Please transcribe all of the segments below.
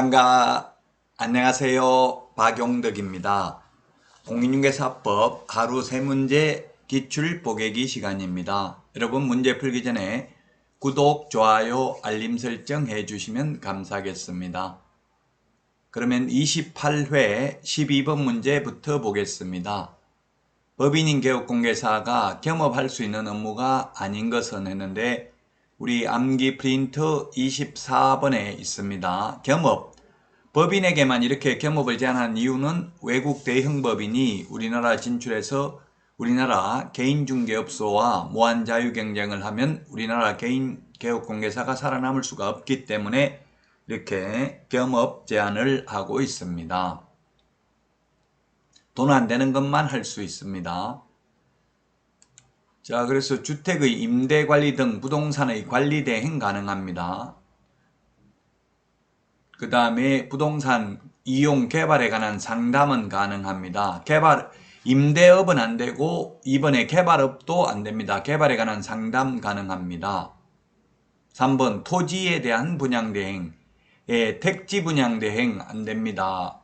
반가. 안녕하세요. 박용덕입니다. 공인중개사법 하루 3문제 기출 보객기 시간입니다. 여러분 문제 풀기 전에 구독, 좋아요, 알림 설정 해주시면 감사하겠습니다. 그러면 28회 12번 문제부터 보겠습니다. 법인인 개업공개사가 겸업할 수 있는 업무가 아닌 것은 했는데 우리 암기 프린트 24번에 있습니다. 겸업. 법인에게만 이렇게 겸업을 제한한 이유는 외국 대형법인이 우리나라 진출해서 우리나라 개인중개업소와 무한자유경쟁을 하면 우리나라 개인 개업공개사가 살아남을 수가 없기 때문에 이렇게 겸업 제한을 하고 있습니다. 돈 안 되는 것만 할 수 있습니다. 자, 그래서 주택의 임대관리 등 부동산의 관리 대행 가능합니다. 그 다음에 부동산 이용 개발에 관한 상담은 가능합니다. 임대업은 안 되고 이번에 개발업도 안 됩니다. 개발에 관한 상담 가능합니다. 3번 토지에 대한 분양대행. 택지 분양대행 안 됩니다.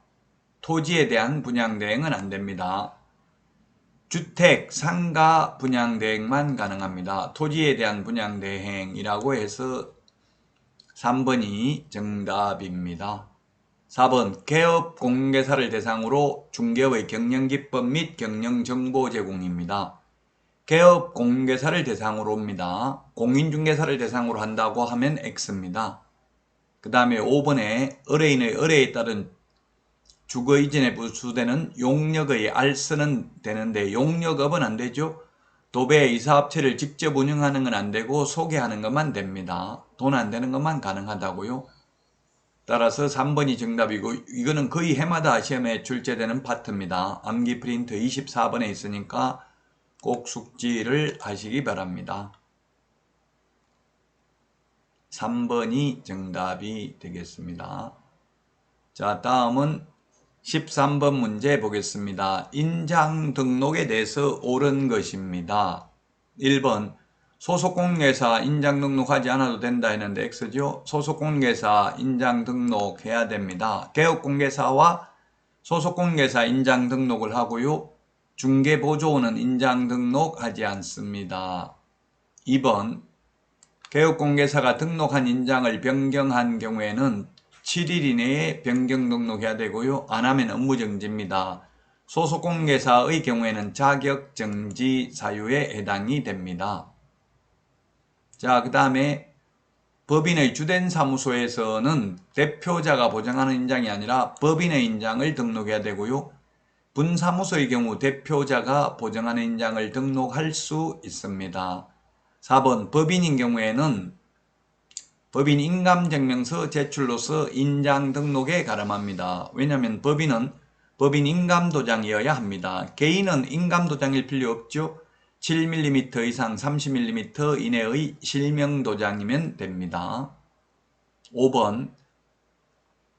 토지에 대한 분양대행은 안 됩니다. 주택, 상가 분양대행만 가능합니다. 토지에 대한 분양대행이라고 해서 3번이 정답입니다. 4번 개업공개사를 대상으로 중개업의 경영기법 및 경영정보 제공입니다. 개업공개사를 대상으로입니다. 공인중개사를 대상으로 한다고 하면 X입니다. 그 다음에 5번에 의뢰인의 의뢰에 따른 주거 이전에 부수되는 용역의 알선은 되는데 용역업은 안 되죠. 도배 이사업체를 직접 운영하는 건 안 되고 소개하는 것만 됩니다. 돈 안 되는 것만 가능하다고요. 따라서 3번이 정답이고 이거는 거의 해마다 시험에 출제되는 파트입니다. 암기 프린트 24번에 있으니까 꼭 숙지를 하시기 바랍니다. 3번이 정답이 되겠습니다. 자, 다음은 13번 문제 보겠습니다. 인장 등록에 대해서 옳은 것입니다. 1번 소속공개사 인장 등록하지 않아도 된다 했는데 X죠. 소속공개사 인장 등록해야 됩니다. 개업공개사와 소속공개사 인장 등록을 하고요. 중개보조원은 인장 등록하지 않습니다. 2번 개업공개사가 등록한 인장을 변경한 경우에는 7일 이내에 변경 등록해야 되고요. 안 하면 업무정지입니다. 소속공개사의 경우에는 자격정지 사유에 해당이 됩니다. 자, 그 다음에 법인의 주된 사무소에서는 대표자가 보장하는 인장이 아니라 법인의 인장을 등록해야 되고요. 분사무소의 경우 대표자가 보장하는 인장을 등록할 수 있습니다. 4번 법인인 경우에는 법인 인감증명서 제출로서 인장 등록에 가름합니다. 왜냐하면 법인은 법인 인감도장이어야 합니다. 개인은 인감도장일 필요 없죠. 7mm 이상 30mm 이내의 실명도장이면 됩니다. 5번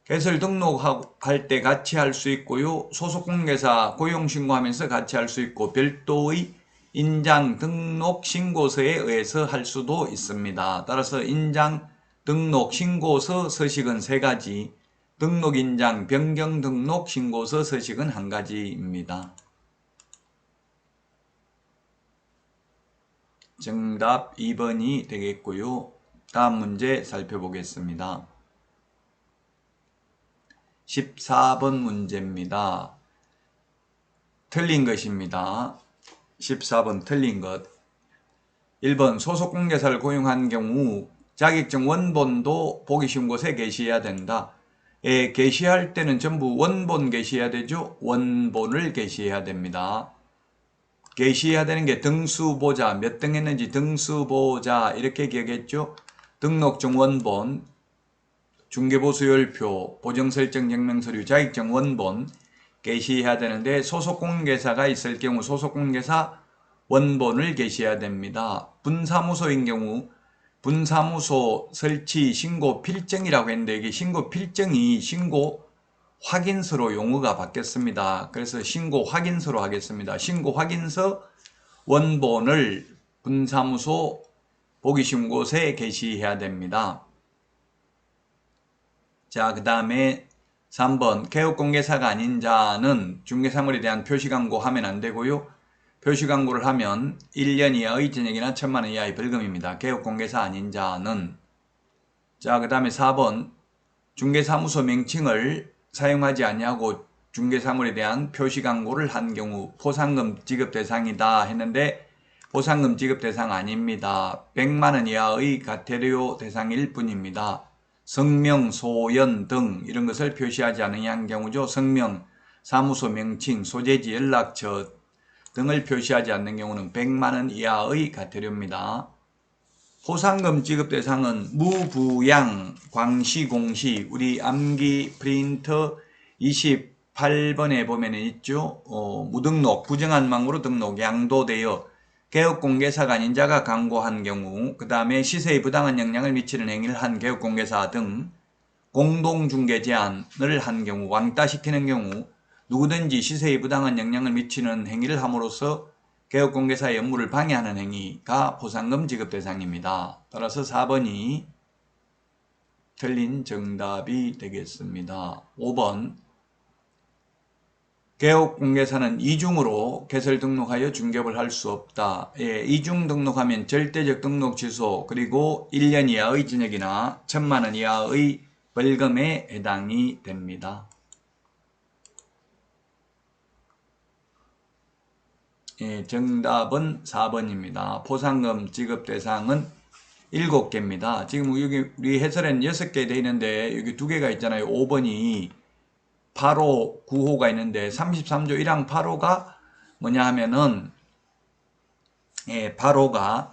개설 등록할 때 같이 할 수 있고요. 소속공개사 고용신고하면서 같이 할 수 있고 별도의 인장 등록 신고서에 의해서 할 수도 있습니다. 따라서 인장 등록 신고서 서식은 3가지, 등록인장 변경 등록 신고서 서식은 1가지입니다. 정답 2번이 되겠고요. 다음 문제 살펴보겠습니다. 14번 문제입니다. 틀린 것입니다. 14번 틀린 것. 1번 소속공개사를 고용한 경우 자격증 원본도 보기 쉬운 곳에 게시해야 된다. 게시할 때는 전부 원본 게시해야 되죠. 원본을 게시해야 됩니다. 게시해야 되는 게 등수보자, 몇 등 했는지 등수보자 이렇게 기억했죠. 등록증 원본, 중개보수열표, 보정설정증명서류, 자격증 원본 게시해야 되는데 소속공개사가 있을 경우 소속공개사 원본을 게시해야 됩니다. 분사무소인 경우 분사무소 설치 신고 필증이라고 했는데 이게 신고 필증이 신고 확인서로 용어가 바뀌었습니다. 그래서 신고 확인서로 하겠습니다. 신고 확인서 원본을 분사무소 보기 쉬운 곳에 게시해야 됩니다. 자, 그 다음에 3번 개업공개사가 아닌 자는 중개사물에 대한 표시광고 하면 안 되고요. 표시광고를 하면 1년 이하의 징역이나 1,000만 원 이하의 벌금입니다. 개업공개사 아닌 자는. 자, 그 다음에 4번 중개사무소 명칭을 사용하지 아니하고 중개사물에 대한 표시광고를 한 경우 포상금 지급 대상이다 했는데 포상금 지급 대상 아닙니다. 100만 원 이하의 과태료 대상일 뿐입니다. 성명, 소연 등 이런 것을 표시하지 않은 경우죠. 성명, 사무소 명칭, 소재지, 연락처 등을 표시하지 않는 경우는 100만 원 이하의 과태료입니다. 포상금 지급 대상은 무부양, 광시, 공시, 우리 암기 프린터 28번에 보면 있죠. 무등록, 부정한 망으로 등록, 양도되어 개업공개사가 아닌 자가 광고한 경우, 그 다음에 시세에 부당한 영향을 미치는 행위를 한 개업공개사 등 공동중개 제한을 한 경우, 왕따시키는 경우, 누구든지 시세에 부당한 영향을 미치는 행위를 함으로써 개업공개사의 업무를 방해하는 행위가 포상금 지급 대상입니다. 따라서 4번이 틀린 정답이 되겠습니다. 5번 개업공개사는 이중으로 개설 등록하여 중개업을 할 수 없다. 예, 이중 등록하면 절대적 등록 취소 그리고 1년 이하의 징역이나 1,000만 원 이하의 벌금에 해당이 됩니다. 예, 정답은 4번입니다. 포상금 지급 대상은 7개입니다. 지금 여기 우리 해설에는 6개 되어 있는데 여기 2개가 있잖아요. 5번이 8호, 9호가 있는데 33조 1항 8호가 뭐냐 하면은 8호가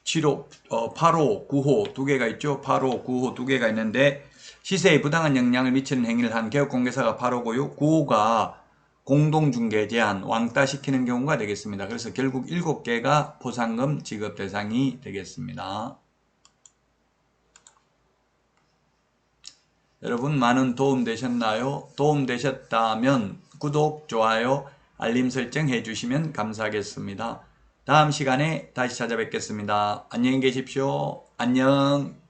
7호, 8호, 9호 2개가 있죠. 8호, 9호 2개가 있는데 시세에 부당한 영향을 미치는 행위를 한 개업공개사가 8호고요. 9호가 공동중개 제한, 왕따시키는 경우가 되겠습니다. 그래서 결국 7개가 포상금 지급 대상이 되겠습니다. 여러분 많은 도움 되셨나요? 도움 되셨다면 구독, 좋아요, 알림 설정 해주시면 감사하겠습니다. 다음 시간에 다시 찾아뵙겠습니다. 안녕히 계십시오. 안녕.